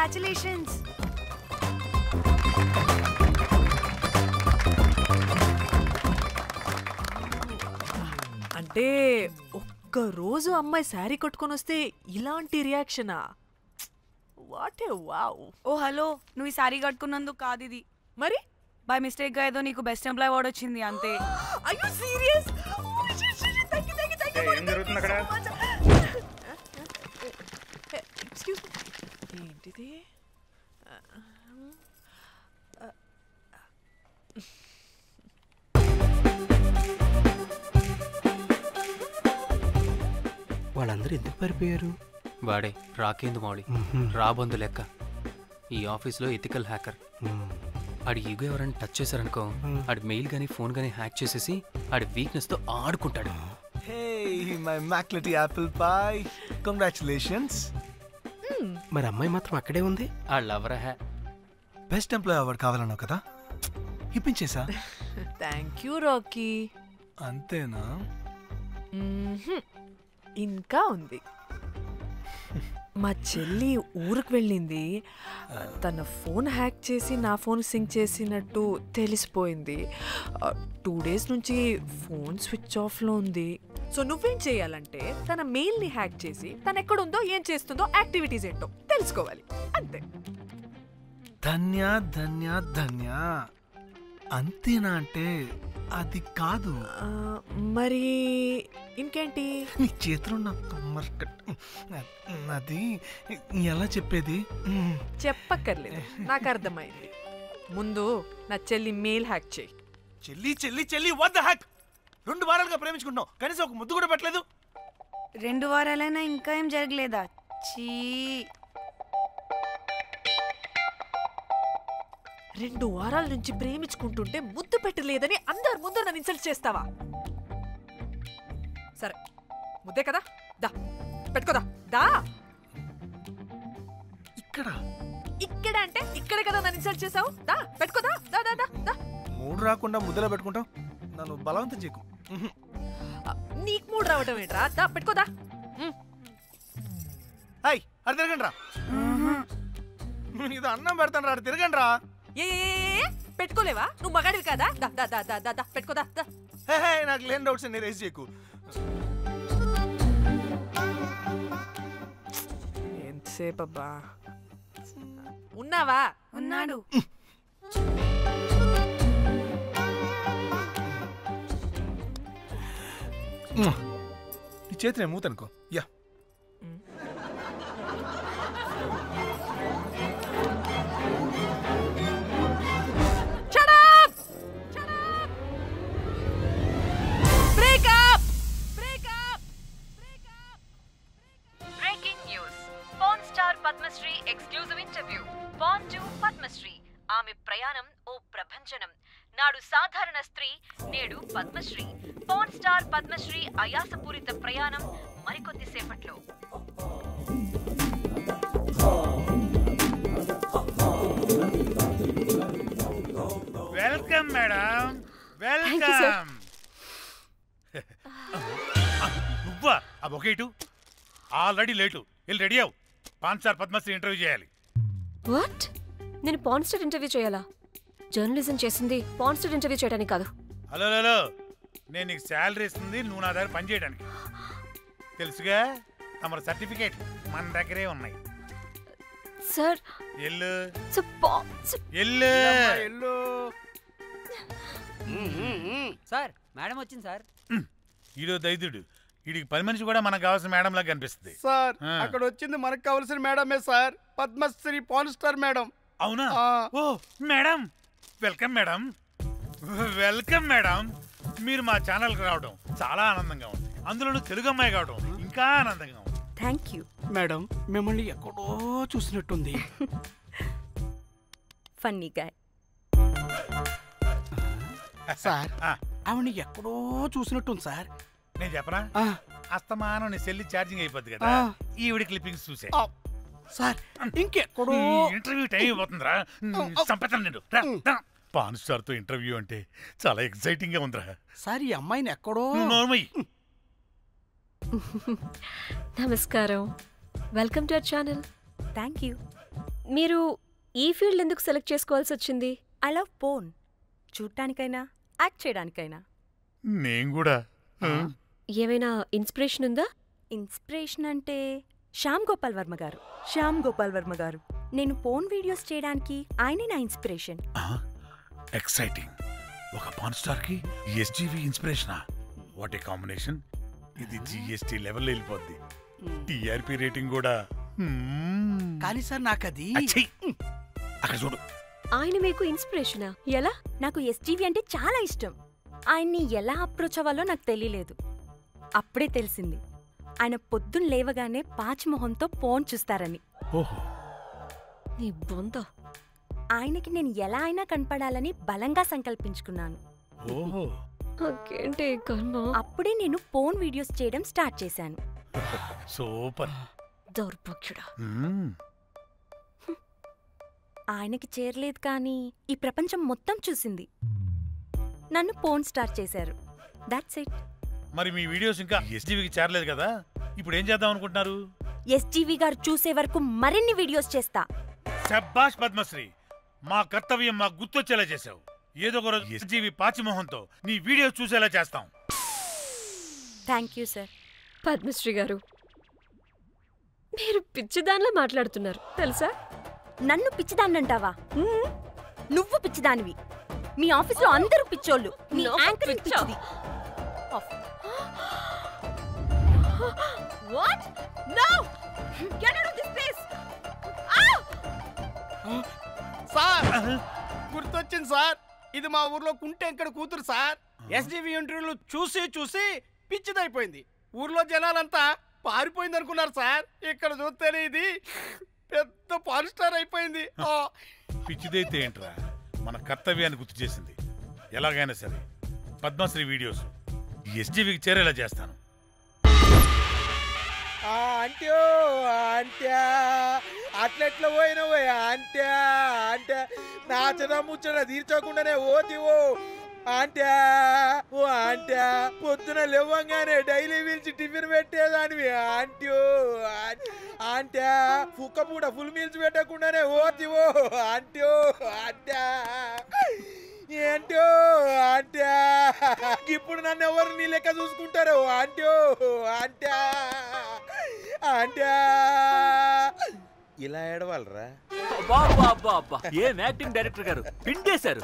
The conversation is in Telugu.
కంగ్రాచులేషన్స్. అంటే ఒక్క రోజు అమ్మాయి శారీ కట్టుకొని వస్తే ఇలాంటి రియాక్షనా? What a wow. ఓ హలో, నువ్వు ఈ సారీ కట్టుకున్నందుకు కాదు ఇది. మరి బై మిస్టేక్ గా ఏదో నీకు బెస్ట్ ఎంప్లాయ్ అవార్డ్ వచ్చింది అంతే. అయ్యో సీరియస్? ఏం జరుగుతుంది అక్కడ? ఎక్స్క్యూజ్ మీ, ఏంటిది? వాళ్ళందరూ ఎందుకు పారిపోయారు? వాడే రాకేందు మౌళి, రాబందు లెక్క. ఈ ఆఫీస్లో ఎథికల్ హ్యాకర్. ఆడి ఈగో ఎవరైనా టచ్ చేశారనుకో, ఆడి మెయిల్ కానీ ఫోన్ కానీ హ్యాక్ చేసేసి ఆడి వీక్నెస్తో ఆడుకుంటాడు. Hey, my McLetty apple pie. Congratulations. మరి అమ్మాయి మాత్రం అక్కడే ఉంది. ఆ లవర్ హ్యా బెస్ట్ ఎంప్లాయ్ అవార్డు కావాలన్నావు కదా, ఇప్పించేసా. Thank you Rocky. అంతేనా? ఇంకా ఉంది. మా చెల్లి ఊరికి వెళ్ళింది. తన ఫోన్ హ్యాక్ చేసి నా ఫోన్ సింక్ చేసినట్టు తెలిసిపోయింది. 2 days నుంచి ఫోన్ స్విచ్ ఆఫ్లో ఉంది. సో నువ్వేం చేయాలంటే తన మెయిల్ని హ్యాక్ చేసి తను ఎక్కడుందో ఏం చేస్తుందో యాక్టివిటీస్ ఏంటో తెలుసుకోవాలి, అంతే. ధన్య ధన్య ధన్య. అంతేనా అంటే అది కాదు. మరి ఇంకేంటి? నీ చేతిలో అది ఎలా చెప్పేది? చెప్పక్కర్లేదు, నాకు అర్థమైంది. ముందు నా చెల్లి మెయిల్ హ్యాక్ చేయి. చెల్లి చెల్లి చెల్లి వాట్ ద హ్యాక్? 2 వారాలుగా ప్రేమించుకుంటున్నావు, కనీసం ఒక ముద్దు కూడా పెట్టలేదు. 2 వారాలైనా ఇంకా ఏం జరగలేదా? చీ. 2 వారాల నుంచి ప్రేమించుకుంటుంటే ముద్దు పెట్టలేదని అందరు ముందు నన్ను ఇన్సల్ట్ చేస్తావా? సరే ముద్దే కదా, దా పెట్టుకోదా. దా. ఇక్కడ ఇక్కడ అంటే ఇక్కడే కదా నన్ను ఇన్సల్ట్ చేసావు. దా పెట్టుకోదా. దా దా దా దా. మూడు రాకుండా ముద్దలో పెట్టుకుంటావు, నన్ను బలవంతం చేయకు. నీకు మూడు రావటం ఏంట్రా? దా పెట్టుకోదా. హాయ్, అది తిరగండి రా. ఇది అన్నం పెడతాను రా, తిరగండి రా. ఏ పెట్టుకోలేవా? నువ్వు మగాడివి కదా. దా దా దా దా దా పెట్టుకోదా. నాకు లేని డౌట్స్ అన్ని రేస్ చేయకు. ఎంతసేపు అబ్బా? ఉన్నావా? ఉన్నాడు. ఈ చేతిని మూతనుకో. Yeah, Padmashri exclusive interview. Porn to Padmashri. ఆమె ప్రయాణం ఓ ప్రభంజనం. నాడు సాధారణ స్త్రీ, నేడు పద్మశ్రీ. పాన్ స్టార్ పద్మశ్రీ అయాసపూరిత ప్రయాణం మరికొద్ది సేపట్లో. Welcome madam, welcome. నువ్వా? ఆ బొకేటు ఆల్రెడీ లేటు. వెళ్ళి రెడీ అవు, పాన్ స్టార్ పద్మశ్రీ ఇంటర్వ్యూ చేయాలి. వాట్? నేను పాన్ స్టార్ ఇంటర్వ్యూ చేయాలా? జర్నలిజం చేసింది పాన్ స్టార్ ఇంటర్వ్యూ చేయడానికి కాదు. హలో హలో, నేను నీకు శాలరీ ఇస్తుంది నువ్వు నా దగ్గర పని చేయడానికి. తెలుసుగా, తమ సర్టిఫికేట్ మన దగ్గరే ఉన్నాయి. సార్ ఎల్లు ఎల్లు. సార్ మేడం వచ్చింది సార్. ఈడో దైదుడు, వీడికి పని మనిషి కూడా మనకు కావాల్సిన మేడం లాగా కనిపిస్తుంది. సార్ అక్కడ వచ్చింది మనకు కావాల్సిన మేడమే sir, Padmashri porn star madam. అవునా? ఓ madam, welcome madam. Welcome madam. మీరు మా ఛానల్కి రావడం చాలా ఆనందంగా ఉంది. అందులోనూ తెలుగు అమ్మాయి కావడం ఇంకా ఆనందంగా ఉంది. Thank you. మేడం, మిమ్మల్ని ఎక్కడో చూసినట్టుంది. Funny guy. సార్, ఆవిడ ఎక్కడో చూసినట్టుంది సార్. నేను చెప్పనా? అస్తమానం నీ సెల్లి ఛార్జింగ్ అయిపోద్ది కదా, ఈవిడ క్లిప్పింగ్స్ చూసే. సార్ ఇంకెక్కడో ఇంటర్వ్యూ టైం అయిపోతుందిరా. సంపేతాను నేను. పాన్ స్టార్ తో ఇంటర్వ్యూ అంటే చాలా ఎక్సైటింగ్ గా ఉందిరా. సార్, ఈ అమ్మాయిని ఎక్కడో. నమస్కారం, welcome to our channel. Thank you. మీరు ఈ ఫీల్డ్ ఎందుకు సెలెక్ట్ చేసుకోవాల్సి వచ్చింది? I love porn. చూడటానికైనా యాక్ట్ చేయడానికైనా. నేను కూడా. ఏమైనా ఇన్స్పిరేషన్ ఉందా? ఇన్స్పిరేషన్ అంటే శ్యామ్ గోపాల్ వర్మ గారు. శ్యామ్ గోపాల్ వర్మ గారు. నేను పోన్ వీడియోస్ చేయడానికి ఆయనే నా ఇన్స్పిరేషన్. ఎక్సైటింగ్. ఒక పాన్ స్టార్ కి ఎస్జీవి ఇన్స్పిరేషనా? What a combination. ఇది జిఎస్టీ లెవెల్ వెళ్ళిపోద్ది. టిఆర్పి రేటింగ్ కూడా. కానీ సార్ నాకది అక్కడ చూడు. ఆయన మీకు ఇన్స్పిరేషనా? ఎలా? నాకు ఎస్జీవి అంటే చాలా ఇష్టం. ఆయన్ని ఎలా అప్రోచ్ అవ్వాలో నాకు తెలియలేదు. అప్పుడే తెలిసింది ఆయన పొద్దున్న లేవగానే పాచిమొహంతో ఫోన్ చూస్తారని. నీ బొంద. ఆయనకి నేను ఎలా అయినా కనపడాలని బలంగా సంకల్పించుకున్నాను. అప్పుడే నేను ఫోన్ వీడియోస్ చేయడం స్టార్ట్ చేశాను. సూపర్. దౌర్భాగ్యుడా. ఆయనకి చేరలేదు కానీ ఈ ప్రపంచం మొత్తం చూసింది. నన్ను ఫోన్ స్టార్ట్ చేశారు. That's it. మరి మీ వీడియోస్ ఇంకా ఎస్జీవికి చేరలేదు కదా, ఇప్పుడు ఏం చేద్దాం అనుకుంటున్నారు? ఎస్జీవి గారు చూసే వరకు మరిన్ని వీడియోస్ చేస్తా. శబ్బాష్ పద్మశ్రీ, మా కర్తవ్యం మాకు గుర్తొచ్చేలా చేసావు. ఏదో ఒక రోజు ఎస్జీవి పాచిమోహంతో నీ వీడియోస్ చూసేలా చేస్తాం. Thank you sir. పద్మశ్రీ గారు, మీరు పిచ్చిదానిలా మాట్లాడుతున్నారు తెలుసా? నన్ను పిచ్చిదాన్నంటావా? నువ్వు పిచ్చిదానివి. మీ ఆఫీస్లో అందరూ పిచ్చోళ్ళు. నీ యాంకరింగ్ పిచ్చిది. What? No! Get out of this place! Sir గుర్తొచ్చింది సార్. ఇది మా ఊర్లో కుంటెంకడ కూతురు సార్. ఎస్జీవి ఇంటర్వ్యూలు చూసి చూసి పిచ్చిదైపోయింది. ఊర్లో జనాలంతా పారిపోయింది అనుకున్నారు సార్. ఇక్కడ చూస్తేనే ఇది పెద్ద పాన్ స్టార్ అయిపోయింది. పిచ్చిదైతే ఏంట్రా, మన కర్తవ్యాన్ని గుర్తు చేసింది. ఎలాగైనా సరే పద్మశ్రీ వీడియోస్ ఎస్జీవికి చేరేలా చేస్తాను. అంట్యో అంట్యా అట్లెట్లా పోయినవో అంట్యా అంటే నాచన ముచ్చట తీర్చకుండానే ఓతివో అంట్యా. ఓ అంట్యా పొద్దున లేవంగానే డైలీ పిలిచి టిఫిన్ పెట్టేదానివి అంట్యో అంట్యా. కుక్క పూట ఫుల్ మీల్స్ పెట్టకుండానే ఓతివో అంట్యో అంట్యా. ఏంటో అంట్యా ఇప్పుడు నన్ను ఎవరు నీ లెక్క చూసుకుంటారు అంట్యో అంట్యా అంట్యా. ఇలా ఏడవాలరా? ఏం యాక్టింగ్ డైరెక్టర్ గారు పిండేశారు.